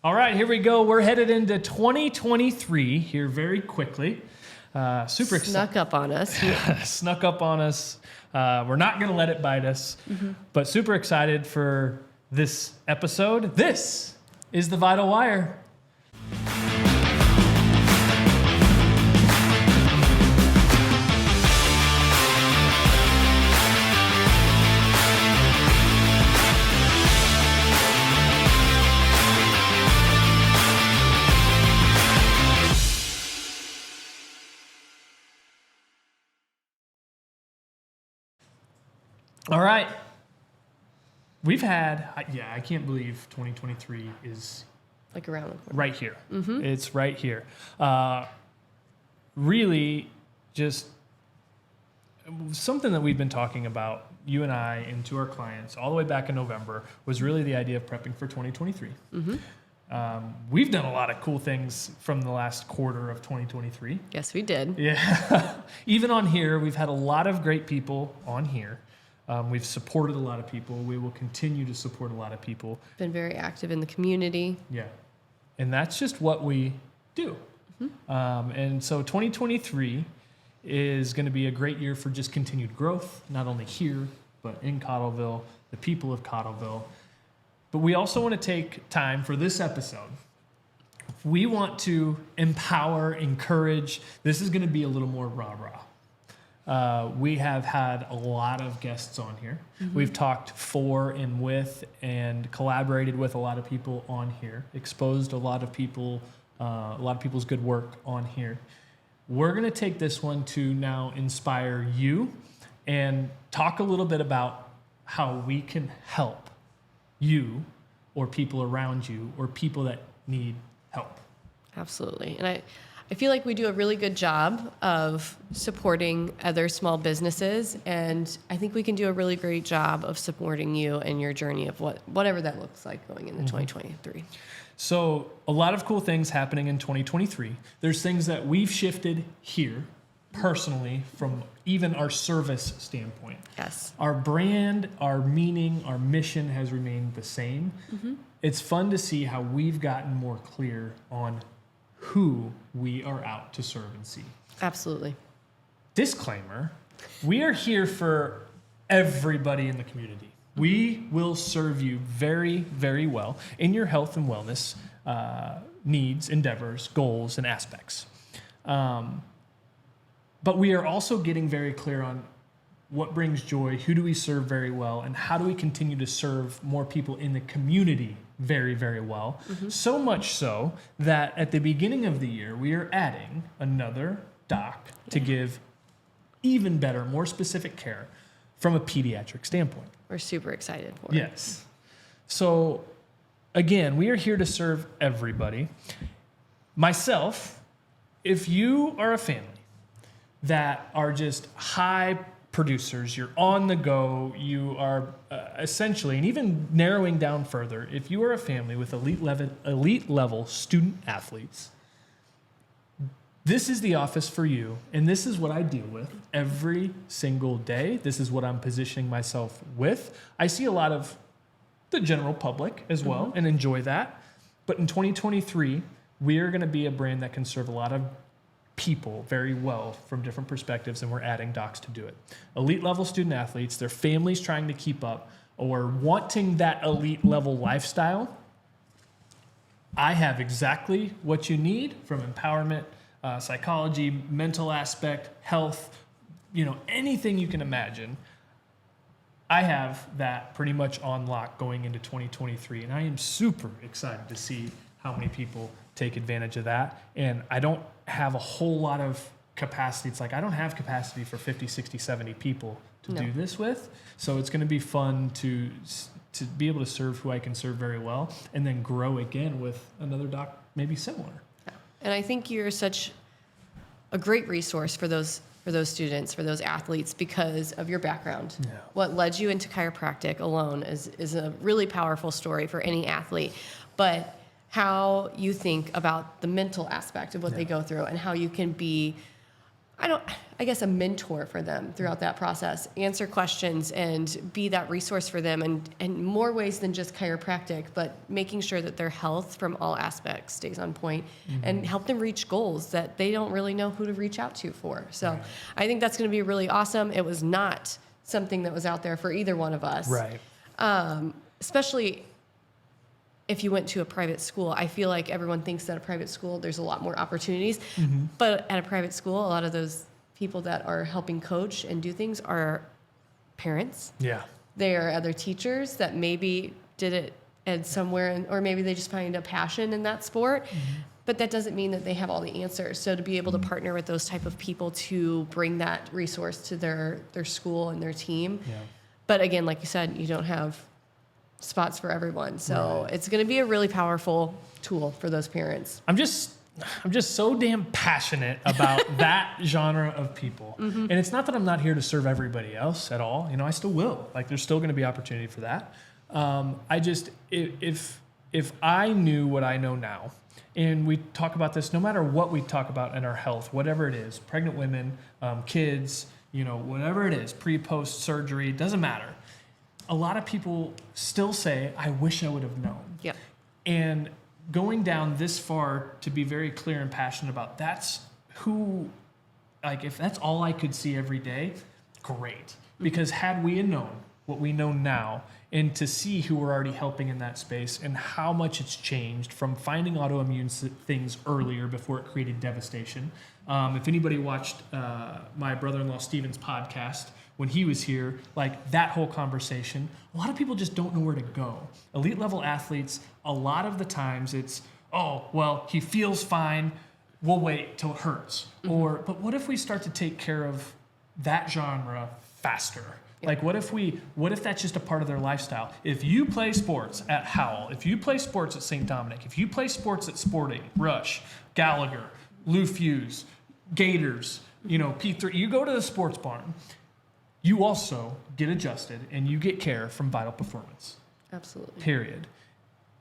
All right, here we go. We're headed into 2023 here very quickly. Super excited. Snuck up on us. Snuck up on us. We're not going to let it bite us, but super excited for this episode. This is The Vital Wire. All right. We've had, I can't believe 2023 is Like around the corner. right here. It's right here. Really just something that we've been talking about, you and I, and to our clients all the way back in November, was really the idea of prepping for 2023. We've done a lot of cool things from the last quarter of 2023. Yes, we did. Yeah. Even on here, we've had a lot of great people on here. We've supported a lot of people. We will continue to support a lot of people. Been very active in the community. Yeah. And that's just what we do. And so 2023 is going to be a great year for just continued growth, not only here, but in Cottleville, the people of Cottleville. But we also want to take time for this episode. We want to empower, encourage. This is going to be a little more rah-rah. We have had a lot of guests on here. We've talked for and with and collaborated with a lot of people on here, exposed a lot of people, a lot of people's good work on here. We're going to take this one to now inspire you and talk a little bit about how we can help you or people around you or people that need help. Absolutely. And I feel like we do a really good job of supporting other small businesses, and I think we can do a really great job of supporting you and your journey of whatever that looks like going into 2023. So a lot of cool things happening in 2023. There's things that we've shifted here personally from even our service standpoint. Yes. Our brand, our meaning, our mission has remained the same. It's fun to see how we've gotten more clear on who we are out to serve and see. Absolutely. Disclaimer, we are here for everybody in the community. We will serve you very, very well in your health and wellness needs, endeavors, goals, and aspects. But we are also getting very clear on what brings joy, who do we serve very well, and how do we continue to serve more people in the community very, very well. So much so that at the beginning of the year, we are adding another doc to give even better, more specific care from a pediatric standpoint. We're super excited for it. Yes. So again, we are here to serve everybody. Myself, if you are a family that are just high producers, you're on the go, you are essentially, and even narrowing down further, if you are a family with elite level student athletes, this is the office for you, and this is what I deal with every single day. This is what I'm positioning myself with. I see a lot of the general public as well and enjoy that. But in 2023, we are going to be a brand that can serve a lot of people very well from different perspectives, and we're adding docs to do it. Elite level student athletes, their families trying to keep up or wanting that elite level lifestyle. I have exactly what you need from empowerment, psychology, mental aspect, health, anything you can imagine. I have that pretty much on lock going into 2023, and I am super excited to see how many people take advantage of that. And I don't have a whole lot of capacity. It's like I don't have capacity for 50, 60, 70 people to do this with. So it's going to be fun to be able to serve who I can serve very well and then grow again with another doc maybe similar. And I think you're such a great resource for those students, for those athletes, because of your background. Yeah. What led you into chiropractic alone is a really powerful story for any athlete. But how you think about the mental aspect of what they go through and how you can be I guess a mentor for them throughout that process, answer questions and be that resource for them in more ways than just chiropractic, but making sure that their health from all aspects stays on point and help them reach goals that they don't really know who to reach out to for. So I think that's going to be really awesome. It was not something that was out there for either one of us. Right. Especially if you went to a private school. I feel like everyone thinks that a private school, there's a lot more opportunities. But at a private school, a lot of those people that are helping coach and do things are parents. Yeah. They are other teachers that maybe did it at somewhere, or maybe they just find a passion in that sport. But that doesn't mean that they have all the answers. So to be able to partner with those type of people to bring that resource to their school and their team. Yeah. But again, like you said, you don't have spots for everyone. So it's going to be a really powerful tool for those parents. I'm just so damn passionate about that genre of people. And it's not that I'm not here to serve everybody else at all. You know, I still will. Like, there's still going to be opportunity for that. I just, if I knew what I know now, and we talk about this no matter what we talk about in our health, whatever it is, pregnant women, kids, you know, whatever it is, pre-post surgery, doesn't matter. A lot of people still say, I wish I would have known. Yeah. And going down this far to be very clear and passionate about, that's who, like, if that's all I could see every day, great. Because had we known what we know now, and to see who we're already helping in that space and how much it's changed from finding autoimmune things earlier before it created devastation. If anybody watched my brother-in-law Steven's podcast, when he was here, like that whole conversation, a lot of people just don't know where to go. Elite level athletes, a lot of the times it's, oh, well, he feels fine, we'll wait till it hurts. But what if we start to take care of that genre faster? Like, what if that's just a part of their lifestyle? If you play sports at Howell, if you play sports at St. Dominic, if you play sports at Sporting, Rush, Gallagher, Lou Fuse, Gators, you know, P3, you go to the sports barn, you also get adjusted and you get care from Vital Performance. Absolutely. Period.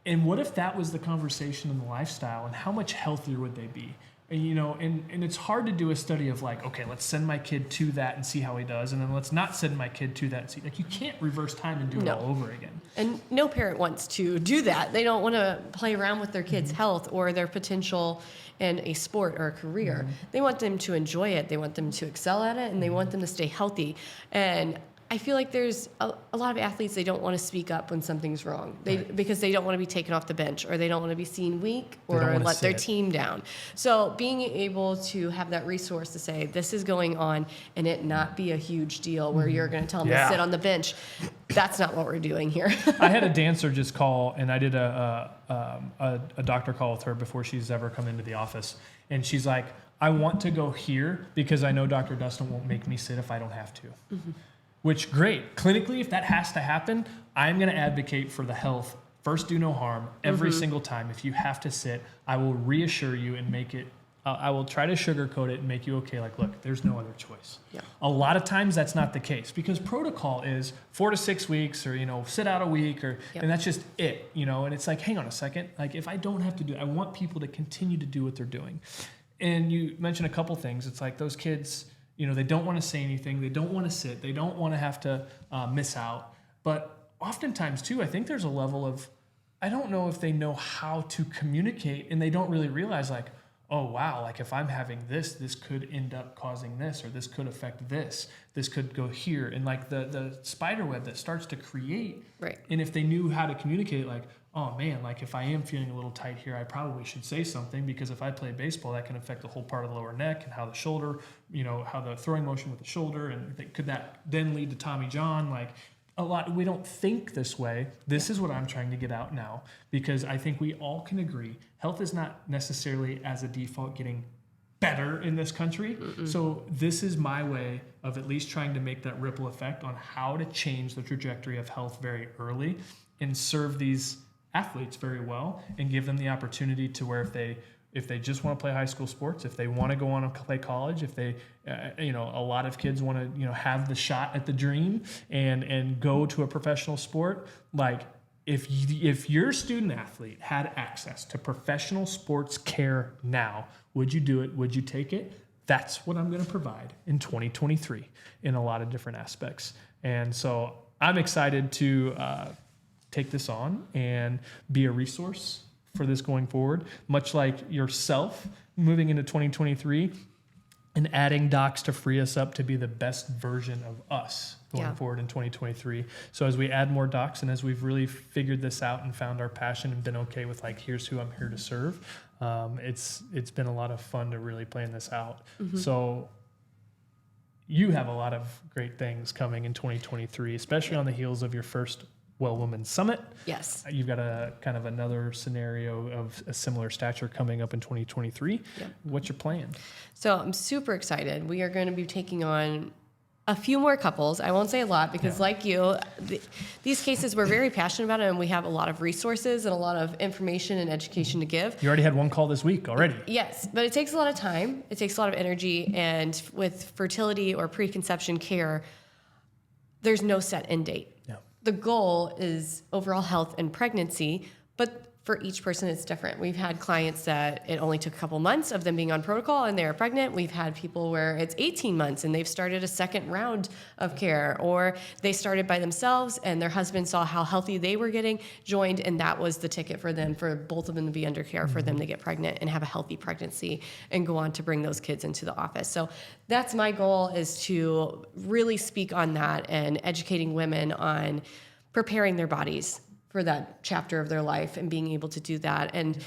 And what if that was the conversation in the lifestyle, and how much healthier would they be? And, you know, and it's hard to do a study of like, okay, let's send my kid to that and see how he does, and then let's not send my kid to that and see. Like, you can't reverse time and do it all over again. And no parent wants to do that. They don't want to play around with their kids' health or their potential in a sport or a career. They want them to enjoy it. They want them to excel at it, and they want them to stay healthy. And I feel like there's a lot of athletes, they don't want to speak up when something's wrong because they don't want to be taken off the bench, or they don't want to be seen weak or let their team down. So being able to have that resource to say, this is going on, and it not be a huge deal where you're going to tell them to sit on the bench, that's not what we're doing here. I had a dancer just call, and I did a doctor call with her before she's ever come into the office. And she's like, I want to go here because I know Dr. Dustin won't make me sit if I don't have to. Which, great. Clinically, if that has to happen, I'm going to advocate for the health. First, do no harm every single time. If you have to sit, I will reassure you and make it, I will try to sugarcoat it and make you okay. Like, look, there's no other choice. Yeah. A lot of times that's not the case, because protocol is 4 to 6 weeks, or, you know, sit out a week, or, and that's just it, you know, and it's like, hang on a second. Like, if I don't have to do it, I want people to continue to do what they're doing. And you mentioned a couple things. It's like those kids, you know, they don't want to say anything. They don't want to sit. They don't want to have to miss out. But oftentimes, too, I think there's a level of, I don't know if they know how to communicate, and they don't really realize, like, oh, wow, like if I'm having this could end up causing this, or this could affect this. This could go here. And like the spider web that starts to create. Right. And if they knew how to communicate, like, oh man, like if I am feeling a little tight here, I probably should say something, because if I play baseball, that can affect the whole part of the lower neck, and how the shoulder, you know, how the throwing motion with the shoulder, and could that then lead to Tommy John? Like, a lot, we don't think this way. This is what I'm trying to get out now, because I think we all can agree health is not necessarily as a default getting better in this country. So this is my way of at least trying to make that ripple effect on how to change the trajectory of health very early and serve these athletes very well, and give them the opportunity to where if they just want to play high school sports, if they want to go on and play college, if they, you know, a lot of kids want to, you know, have the shot at the dream and go to a professional sport. Like, if your student athlete had access to professional sports care now, would you do it? Would you take it? that's what I'm going to provide in 2023 in a lot of different aspects. And so I'm excited to take this on and be a resource for this going forward, much like yourself moving into 2023 and adding docs to free us up to be the best version of us going forward in 2023. So as we add more docs and as we've really figured this out and found our passion and been okay with like, here's who I'm here to serve, it's been a lot of fun to really plan this out. So you have a lot of great things coming in 2023, especially on the heels of your first Well Woman Summit. Yes. You've got a kind of another scenario of a similar stature coming up in 2023. What's your plan? So I'm super excited. We are going to be taking on a few more couples. I won't say a lot because like you, these cases we're very passionate about it, and we have a lot of resources and a lot of information and education to give. You already had one call this week already. Yes, but it takes a lot of time. It takes a lot of energy. And with fertility or preconception care, there's no set end date. The goal is overall health and pregnancy, but for each person, it's different. We've had clients that it only took a couple months of them being on protocol and they're pregnant. We've had people where it's 18 months and they've started a second round of care, or they started by themselves and their husband saw how healthy they were getting, joined, and that was the ticket for them, for both of them to be under care, for them to get pregnant and have a healthy pregnancy and go on to bring those kids into the office. So that's my goal, is to really speak on that and educating women on preparing their bodies for that chapter of their life and being able to do that. And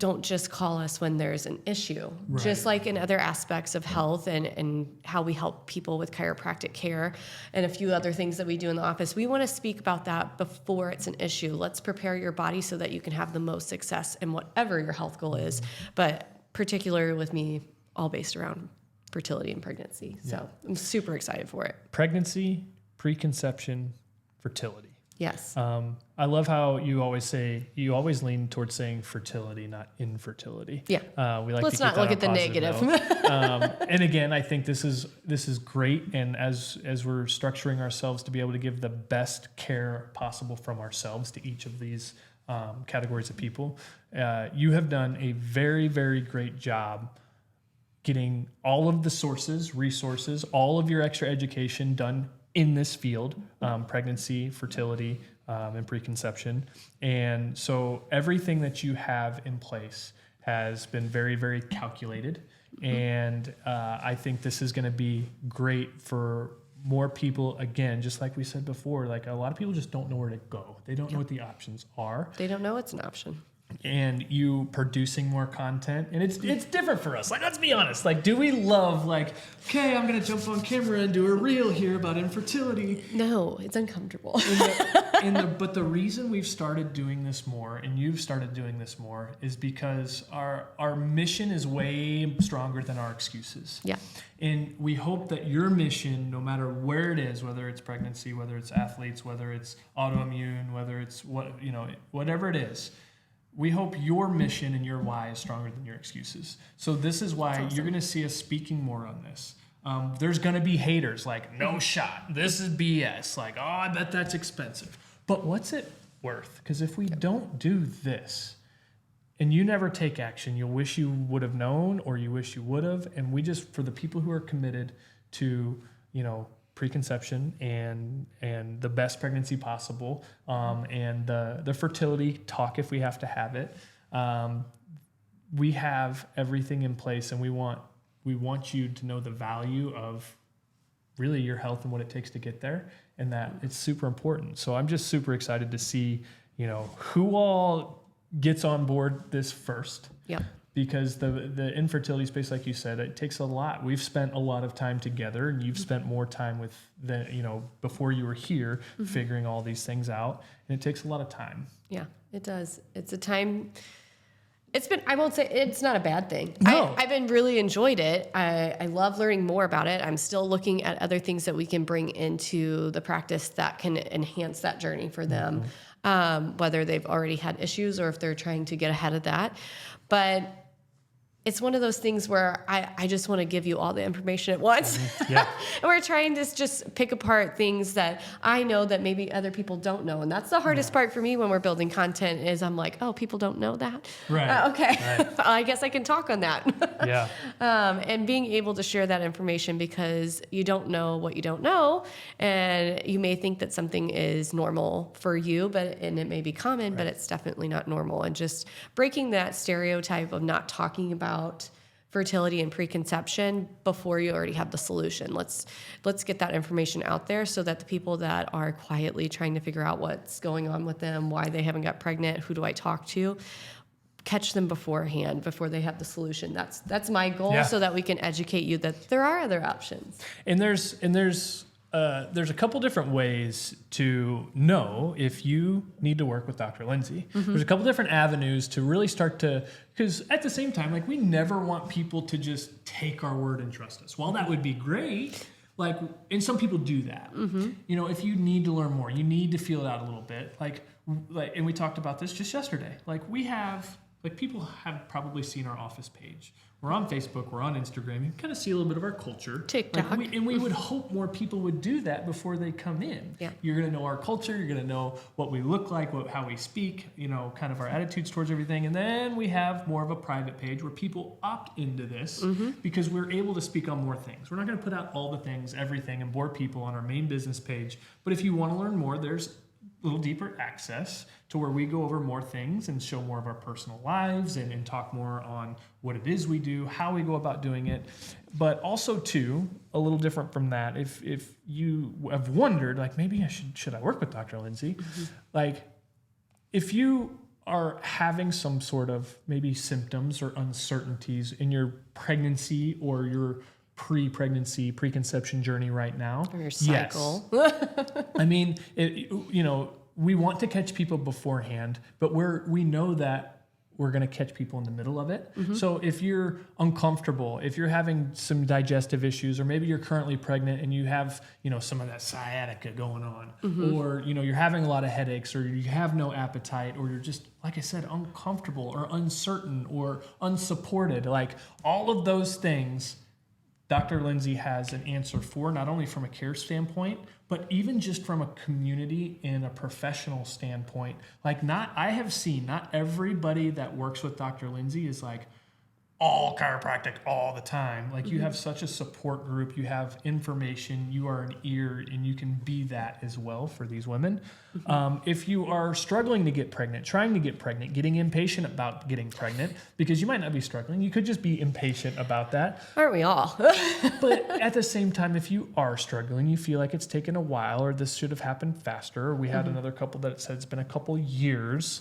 don't just call us when there's an issue. Right. Just like in other aspects of health and how we help people with chiropractic care and a few other things that we do in the office, we want to speak about that before it's an issue. Let's prepare your body so that you can have the most success in whatever your health goal is. But particularly with me, all based around fertility and pregnancy. So I'm super excited for it. Pregnancy, preconception, fertility. Yes. I love how you always lean towards saying fertility, not infertility. Yeah. We like Let's to keep not look at the negative. And again, I think this is great. And as we're structuring ourselves to be able to give the best care possible from ourselves to each of these categories of people, you have done a very, very great job getting all of the resources, all of your extra education done in this field, pregnancy, fertility, and preconception. And so everything that you have in place has been very, very calculated. And I think this is going to be great for more people. Again, just like we said before, like a lot of people just don't know where to go. They don't know what the options are. They don't know it's an option. And you producing more content, and it's different for us. Like, let's be honest. Like, do we love like, okay, I'm gonna jump on camera and do a reel here about infertility? No, it's uncomfortable. But the reason we've started doing this more, and you've started doing this more, is because our mission is way stronger than our excuses. Yeah. And we hope that your mission, no matter where it is, whether it's pregnancy, whether it's athletes, whether it's autoimmune, whether it's whatever it is, we hope your mission and your why is stronger than your excuses. So this is why you're going to see us speaking more on this. There's going to be haters like, no shot, this is BS. Like, oh, I bet that's expensive. But what's it worth? Because if we don't do this and you never take action, you'll wish you would have known, or you wish you would have. And we just, for the people who are committed to, preconception and the best pregnancy possible, and the fertility talk if we have to have it. We have everything in place, and we want you to know the value of really your health and what it takes to get there, and that it's super important. So I'm just super excited to see, who all gets on board this first. Yeah. Because the infertility space, like you said, it takes a lot. We've spent a lot of time together, and you've spent more time with before you were here, figuring all these things out, and it takes a lot of time. Yeah, it does. It's a time. I won't say it's not a bad thing. No. I've been really enjoyed it. I love learning more about it. I'm still looking at other things that we can bring into the practice that can enhance that journey for them, whether they've already had issues or if they're trying to get ahead of that. But it's one of those things where I just want to give you all the information at once. Yeah. And we're trying to just pick apart things that I know that maybe other people don't know. And that's the hardest part for me when we're building content is I'm like, oh, people don't know that? Right. Okay. Right. I guess I can talk on that. Yeah. And being able to share that information because you don't know what you don't know. And you may think that something is normal for you, and it may be common, but it's definitely not normal. And just breaking that stereotype of not talking about fertility and preconception before you already have the solution. Let's get that information out there so that the people that are quietly trying to figure out what's going on with them, why they haven't got pregnant, who do I talk to, catch them beforehand before they have the solution. That's my goal, so that we can educate you that there are other options. And there's a couple different ways to know if you need to work with Dr. Lindsay. There's a couple different avenues to really start to, because at the same time, like we never want people to just take our word and trust us. While that would be great, like, and some people do that. You know, if you need to learn more, you need to feel it out a little bit. Like, and we talked about this just yesterday. People have probably seen our office page. We're on Facebook, we're on Instagram. You can kind of see a little bit of our culture. TikTok. We would hope more people would do that before they come in. Yeah. You're going to know our culture. You're going to know what we look like, how we speak, you know, kind of our attitudes towards everything. And then we have more of a private page where people opt into this because we're able to speak on more things. We're not going to put out all the things, everything, and bore people on our main business page. But if you want to learn more, there's a little deeper access to where we go over more things and show more of our personal lives and talk more on what it is we do, how we go about doing it. But also too, a little different from that, if you have wondered, like maybe should I work with Dr. Lindsay? Like if you are having some sort of maybe symptoms or uncertainties in your pregnancy or your preconception journey right now. Or your cycle. Yes. I mean, we want to catch people beforehand, but we know that we're going to catch people in the middle of it. So if you're uncomfortable, if you're having some digestive issues, or maybe you're currently pregnant and you have, some of that sciatica going on, or, you're having a lot of headaches, or you have no appetite, or you're just, like I said, uncomfortable or uncertain or unsupported, like all of those things, Dr. Lindsay has an answer for, not only from a care standpoint, but even just from a community and a professional standpoint. I have seen not everybody that works with Dr. Lindsay is like all chiropractic all the time. Like you have such a support group, you have information, you are an ear, and you can be that as well for these women. If you are struggling to get pregnant, trying to get pregnant, getting impatient about getting pregnant, because you might not be struggling, you could just be impatient about that. Aren't we all? But at the same time, if you are struggling, you feel like it's taken a while, or this should have happened faster, or we had another couple that said it's been a couple years,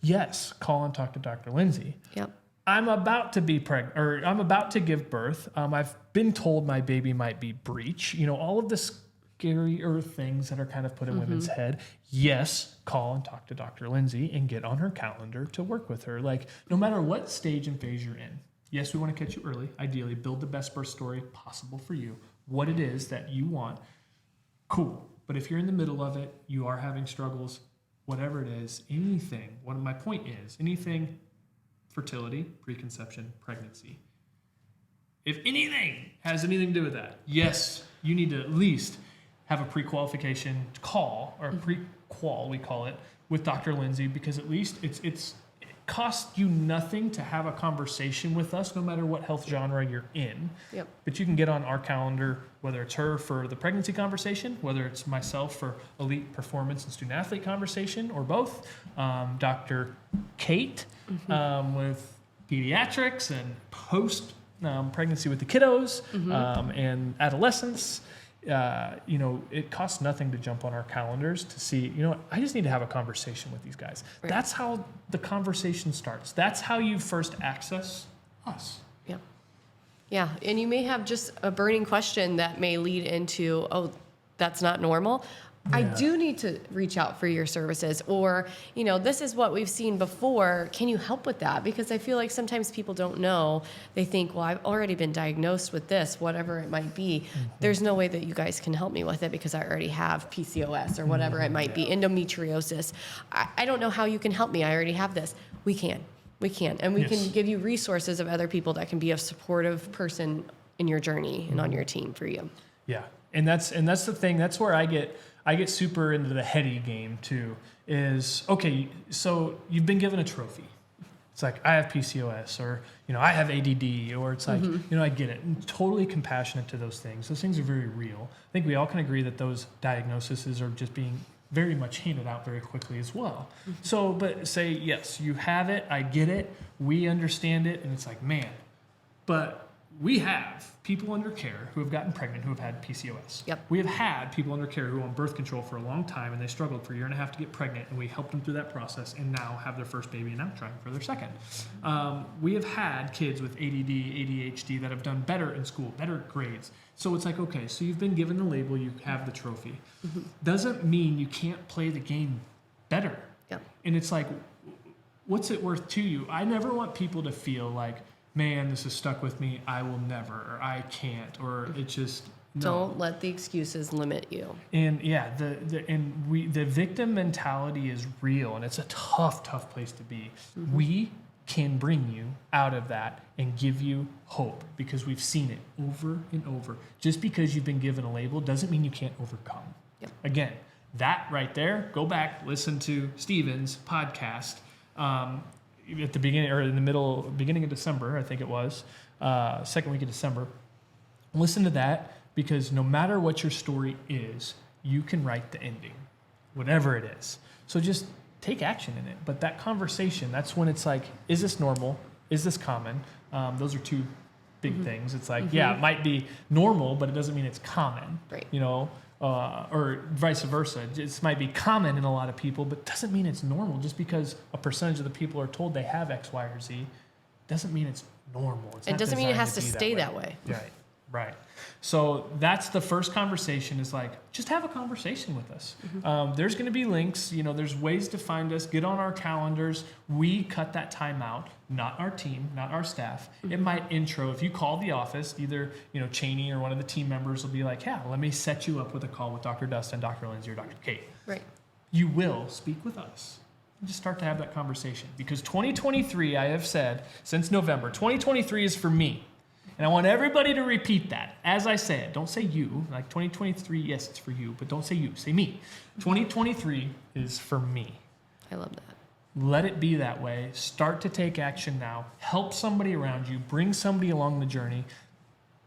yes, call and talk to Dr. Lindsay. Yep. I'm about to be pregnant, or I'm about to give birth. I've been told my baby might be breech. All of the scarier things that are kind of put in women's head. Yes, call and talk to Dr. Lindsay and get on her calendar to work with her. Like, no matter what stage and phase you're in. Yes, we want to catch you early. Ideally, build the best birth story possible for you. What it is that you want, cool. But if you're in the middle of it, you are having struggles, whatever it is, anything. My point is, anything. Fertility, preconception, pregnancy. If anything has anything to do with that, yes, you need to at least have a pre-qualification call, or pre-qual, we call it, with Dr. Lindsay, because at least it costs you nothing to have a conversation with us, no matter what health genre you're in. Yep. But you can get on our calendar, whether it's her for the pregnancy conversation, whether it's myself for elite performance and student athlete conversation, or both. Dr. Kate with pediatrics and post pregnancy with the kiddos and adolescents. It costs nothing to jump on our calendars to see, I just need to have a conversation with these guys. Right. That's how the conversation starts. That's how you first access us. Yeah. Yeah. And you may have just a burning question that may lead into, oh, that's not normal. Yeah. I do need to reach out for your services, or, this is what we've seen before. Can you help with that? Because I feel like sometimes people don't know. They think, well, I've already been diagnosed with this, whatever it might be. There's no way that you guys can help me with it because I already have PCOS or whatever it might be, endometriosis. I don't know how you can help me. I already have this. We can. We can. And we Yes. can give you resources of other people that can be a supportive person in your journey and on your team for you. Yeah, and that's the thing. That's where I get super into the heady game too. Is okay. So you've been given a trophy. It's like I have PCOS, or I have ADD, or it's like I get it. I'm totally compassionate to those things. Those things are very real. I think we all can agree that those diagnoses are just being very much handed out very quickly as well. So, but say yes, you have it. I get it. We understand it, and it's like, man, but we have people under care who have gotten pregnant who have had PCOS. Yep. We have had people under care who were on birth control for a long time, and they struggled for a year and a half to get pregnant, and we helped them through that process, and now have their first baby and now trying for their second. We have had kids with ADD, ADHD that have done better in school, better grades. So it's like, okay, so you've been given the label, you have the trophy. Doesn't mean you can't play the game better. Yep. And it's like, what's it worth to you? I never want people to feel like, man, this is stuck with me, I will never, or I can't, or it just, no. Don't let the excuses limit you. And yeah, the victim mentality is real, and it's a tough place to be. We can bring you out of that and give you hope, because we've seen it over and over. Just because you've been given a label doesn't mean you can't overcome. Yep. Again, that right there, go back, listen to Steven's podcast at the beginning, or in the beginning of December, I think it was, second week of December. Listen to that, because no matter what your story is, you can write the ending, whatever it is. So just take action in it. But that conversation, that's when it's like, is this normal? Is this common? Those are two big things. It's like, yeah, it might be normal, but it doesn't mean it's common. Right. Or vice versa. It might be common in a lot of people, but doesn't mean it's normal. Just because a percentage of the people are told they have X, Y, or Z, doesn't mean it's normal. It's It not doesn't mean it designed has to be stay that way. Right. So that's the first conversation, is like, just have a conversation with us. There's going to be links. There's ways to find us. Get on our calendars. We cut that time out, not our team, not our staff. It might intro. If you call the office, either Cheney or one of the team members will be like, yeah, let me set you up with a call with Dr. Dustin, Dr. Lindsay, or Dr. Kate. Right. You will speak with us. Just start to have that conversation, because 2023, I have said since November, 2023 is for me. And I want everybody to repeat that as I say it. Don't say you. Like 2023, yes, it's for you, but don't say you. Say me. 2023 is for me. I love that. Let it be that way. Start to take action now. Help somebody around you. Bring somebody along the journey,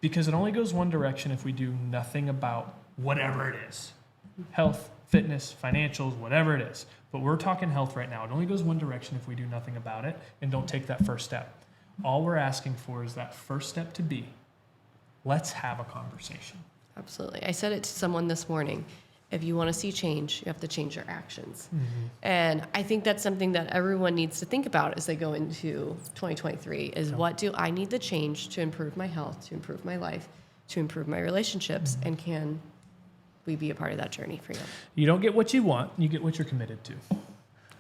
because it only goes one direction if we do nothing about whatever it is. Health, fitness, financials, whatever it is. But we're talking health right now. It only goes one direction if we do nothing about it and don't take that first step. All we're asking for is that first step to be, let's have a conversation. Absolutely. I said it to someone this morning. If you want to see change, you have to change your actions. And I think that's something that everyone needs to think about as they go into 2023 is, what do I need to change to improve my health, to improve my life, to improve my relationships? And can we be a part of that journey for you? You don't get what you want, you get what you're committed to.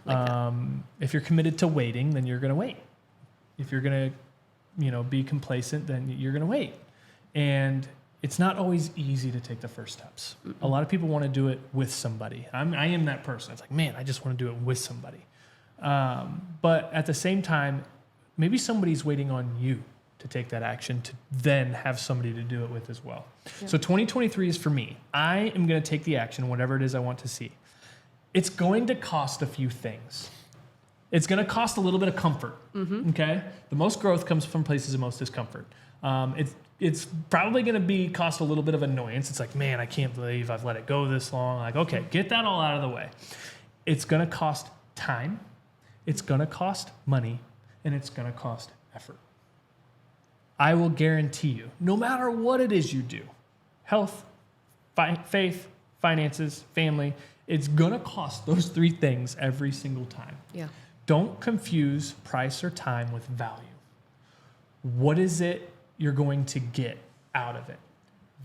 Like that. If you're committed to waiting, then you're going to wait. If you're going to, be complacent, then you're going to wait. And it's not always easy to take the first steps. A lot of people want to do it with somebody. I am that person. It's like, man, I just want to do it with somebody. But at the same time, maybe somebody's waiting on you to take that action to then have somebody to do it with as well. Yeah. So 2023 is for me. I am going to take the action, whatever it is I want to see. It's going to cost a few things. It's going to cost a little bit of comfort, okay? The most growth comes from places of most discomfort. It's probably going to cost a little bit of annoyance. It's like, man, I can't believe I've let it go this long. Like, okay, get that all out of the way. It's going to cost time. It's going to cost money, and it's going to cost effort. I will guarantee you, no matter what it is you do, health, faith, finances, family, it's going to cost those three things every single time. Yeah. Don't confuse price or time with value. What is it you're going to get out of it?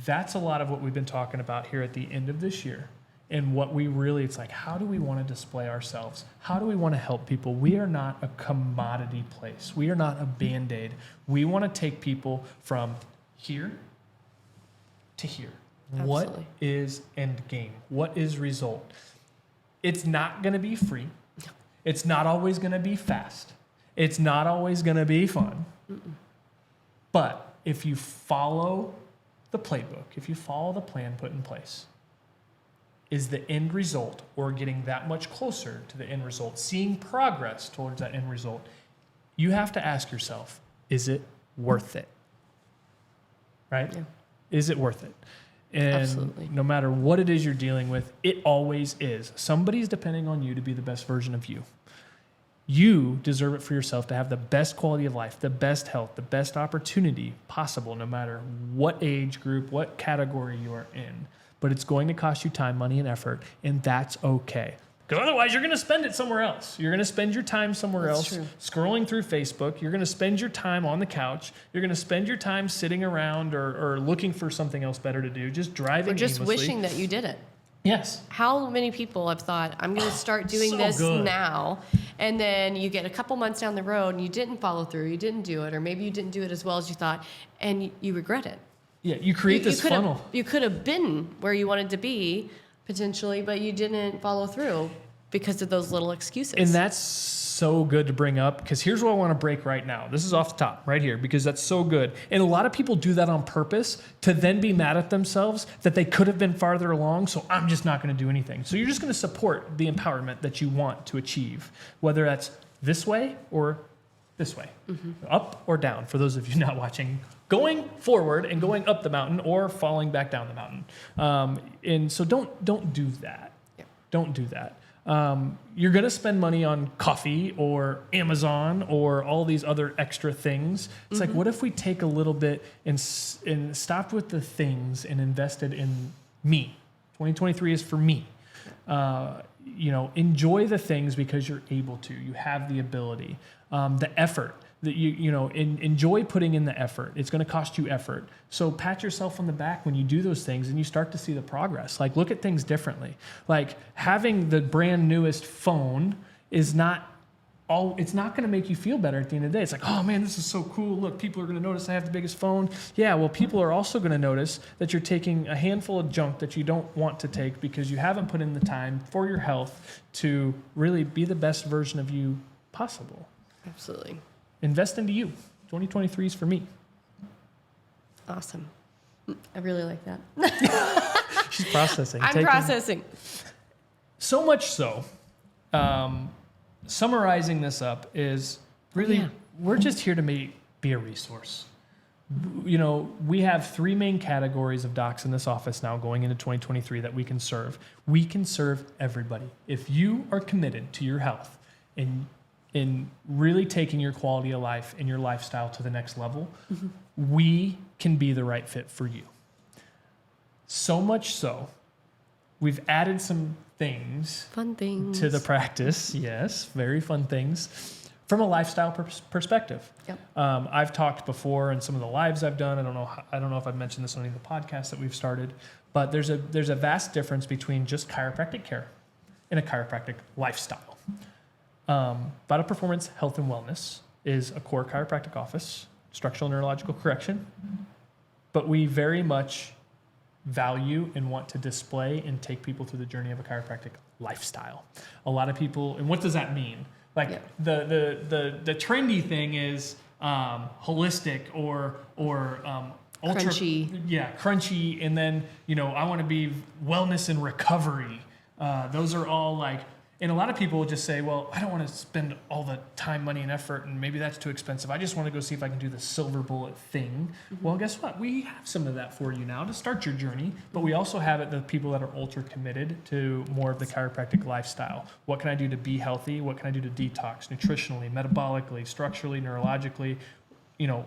That's a lot of what we've been talking about here at the end of this year. And what we really, it's like, how do we want to display ourselves? How do we want to help people? We are not a commodity place. We are not a Band-Aid. We want to take people from here to here. Absolutely. What is end game? What is result? It's not going to be free. It's not always going to be fast. It's not always going to be fun. But if you follow the playbook, if you follow the plan put in place, is the end result, or getting that much closer to the end result, seeing progress towards that end result, you have to ask yourself, is it worth it? Right? Yeah. Is it worth it? And Absolutely. no matter what it is you're dealing with, it always is. Somebody's depending on you to be the best version of you. You deserve it for yourself to have the best quality of life, the best health, the best opportunity possible, no matter what age group, what category you are in. But it's going to cost you time, money, and effort, and that's okay. Because otherwise, you're going to spend it somewhere else. You're going to spend your time somewhere That's else, true. scrolling through Facebook. You're going to spend your time on the couch. You're going to spend your time sitting around or looking for something else better to do, just driving Or just aimlessly. wishing that you did it. Yes. How many people have thought, I'm going to start doing So this good. now, and then you get a couple months down the road and you didn't follow through, you didn't do it, or maybe you didn't do it as well as you thought, and you regret it. Yeah, you create this could have- funnel. You could have been where you wanted to be, potentially, but you didn't follow through because of those little excuses. And that's so good to bring up, because here's what I want to break right now. This is off the top right here, because that's so good. And a lot of people do that on purpose to then be mad at themselves that they could have been farther along, so I'm just not going to do anything. So you're just going to support the empowerment that you want to achieve, whether that's this way or this way, up or down, for those of you not watching, going forward and going up the mountain or falling back down the mountain. And so don't do that. Yeah. Don't do that. You're going to spend money on coffee or Amazon or all these other extra things. It's like, what if we take a little bit and stopped with the things and invested in me? 2023 is for me. Enjoy the things because you're able to. You have the ability. The effort that enjoy putting in the effort. It's going to cost you effort. So pat yourself on the back when you do those things and you start to see the progress. Like, look at things differently. Like, having the brand newest phone is not all, it's not going to make you feel better at the end of the day. It's like, oh man, this is so cool. Look, people are going to notice I have the biggest phone. Yeah, well, people are also going to notice that you're taking a handful of junk that you don't want to take because you haven't put in the time for your health to really be the best version of you possible. Absolutely. Invest into you. 2023 is for me. Awesome. I really like that. She's processing. I'm processing. So much so, summarizing this up is really, we're just here to be a resource. We have 3 main categories of docs in this office now going into 2023 that we can serve. We can serve everybody. If you are committed to your health and in really taking your quality of life and your lifestyle to the next level, we can be the right fit for you. So much so, we've added some things Fun things. to the practice. Yes, very fun things from a lifestyle perspective. Yep. I've talked before in some of the lives I've done. I don't know if I've mentioned this on any of the podcasts that we've started, but there's a vast difference between just chiropractic care and a chiropractic lifestyle. Vital Performance Health and Wellness is a core chiropractic office, structural neurological correction, but we very much value and want to display and take people through the journey of a chiropractic lifestyle. A lot of people, and what does that mean? Like the trendy thing is holistic or ultra Crunchy. Yeah, crunchy, and then I want to be wellness and recovery. Those are all like. And a lot of people will just say, well, I don't want to spend all the time, money, and effort, and maybe that's too expensive. I just want to go see if I can do the silver bullet thing. Well, guess what? We have some of that for you now to start your journey, but we also have it the people that are ultra committed to more of the chiropractic lifestyle. What can I do to be healthy? What can I do to detox nutritionally, metabolically, structurally, neurologically?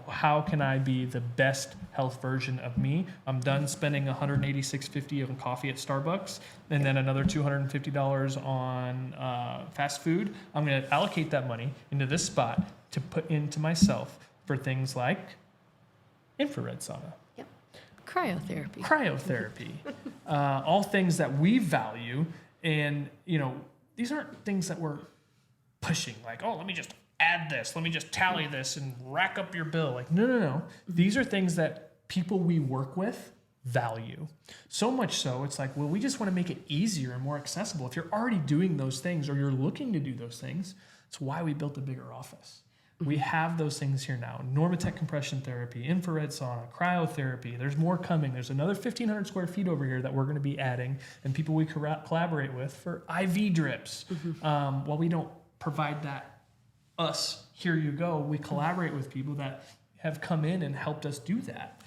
How can I be the best health version of me? I'm done spending $186.50 on coffee at Starbucks and then another $250 on fast food. I'm going to allocate that money into this spot to put into myself for things like infrared sauna, Yep. cryotherapy, all things that we value. And, these aren't things that we're pushing like, oh, let me just add this, let me just tally this and rack up your bill. Like, no. These are things that people we work with value. So much so, it's like, well, we just want to make it easier and more accessible. If you're already doing those things or you're looking to do those things, it's why we built a bigger office. We have those things here now. Normatec compression therapy, infrared sauna, cryotherapy. There's more coming. There's another 1,500 square feet over here that we're going to be adding, and people we collaborate with for IV drips. While we don't provide that here you go, we collaborate with people that have come in and helped us do that.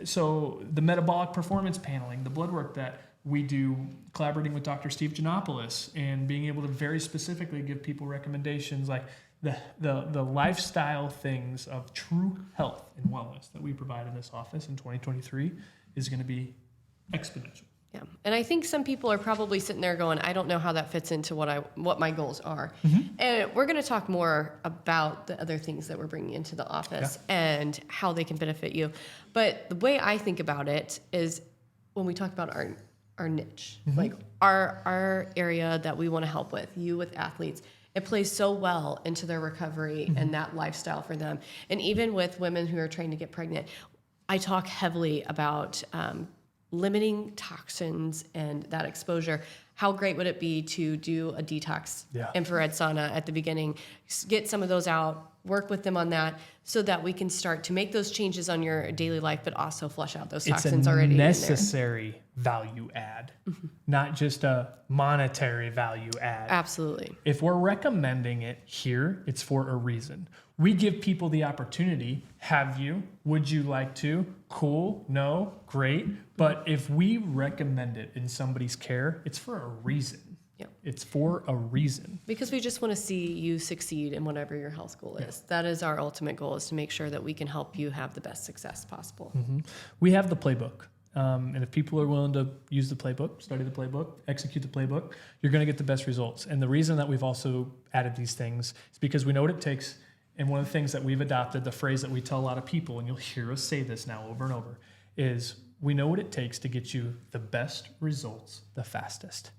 So the metabolic performance paneling, the blood work that we do, collaborating with Dr. Steve Giannopoulos and being able to very specifically give people recommendations like the lifestyle things of true health and wellness that we provide in this office in 2023 is going to be exponential. Yeah, and I think some people are probably sitting there going, I don't know how that fits into what my goals are. And we're going to talk more about the other things that we're bringing into the office and how they can benefit you. But the way I think about it is when we talk about our niche, like our area that we want to help with, you with athletes, it plays so well into their recovery and that lifestyle for them. And even with women who are trying to get pregnant, I talk heavily about limiting toxins and that exposure. How great would it be to do a detox infrared sauna at the beginning, get some of those out, work with them on that so that we can start to make those changes on your daily life, but also flush out those toxins already in there. It's a necessary value add, not just a monetary value add. Absolutely. If we're recommending it here, it's for a reason. We give people the opportunity. Have you? Would you like to? Cool. No. Great. But if we recommend it in somebody's care, it's for a reason. Yep. It's for a reason. Because we just want to see you succeed in whatever your health goal is. That is our ultimate goal, is to make sure that we can help you have the best success possible. We have the playbook. And if people are willing to use the playbook, study the playbook, execute the playbook, you're going to get the best results. And the reason that we've also added these things is because we know what it takes. And one of the things that we've adopted, the phrase that we tell a lot of people, and you'll hear us say this now over and over, is we know what it takes to get you the best results the fastest.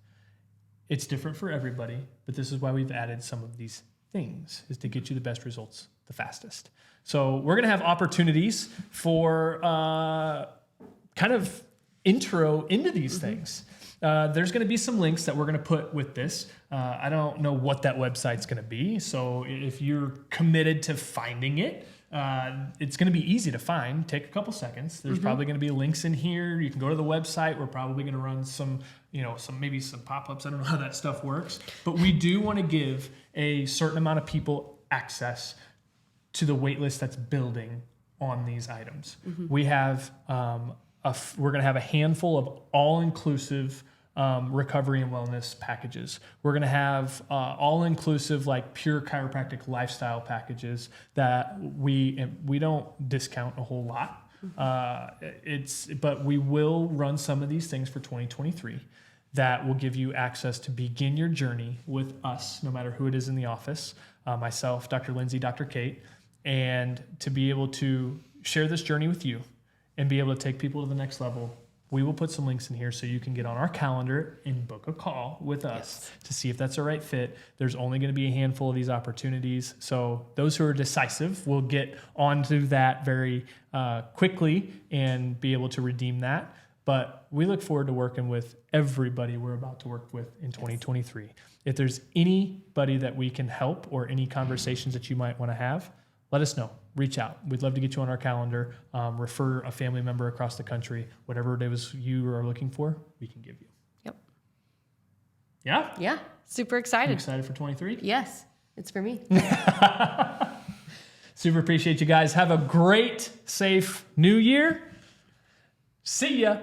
It's different for everybody, but this is why we've added some of these things, is to get you the best results the fastest. So we're going to have opportunities for kind of intro into these things. There's going to be some links that we're going to put with this. I don't know what that website's going to be. So if you're committed to finding it, it's going to be easy to find. Take a couple seconds. There's probably going to be links in here. You can go to the website. We're probably going to run some pop-ups. I don't know how that stuff works, but we do want to give a certain amount of people access to the wait list that's building on these items. We have, we're going to have a handful of all-inclusive recovery and wellness packages. We're going to have all-inclusive, like pure chiropractic lifestyle packages that we don't discount a whole lot. But we will run some of these things for 2023 that will give you access to begin your journey with us, no matter who it is in the office, myself, Dr. Lindsay, Dr. Kate, and to be able to share this journey with you and be able to take people to the next level. We will put some links in here so you can get on our calendar and book a call with us to see if that's the right fit. There's only going to be a handful of these opportunities. So those who are decisive will get onto that very quickly and be able to redeem that. But we look forward to working with everybody we're about to work with in 2023. If there's anybody that we can help or any conversations that you might want to have, let us know. Reach out. We'd love to get you on our calendar, refer a family member across the country. Whatever it is you are looking for, we can give you. Yep. Yeah? Yeah. Super excited. You excited for 23? Yes. It's for me. Super appreciate you guys. Have a great, safe new year. See ya.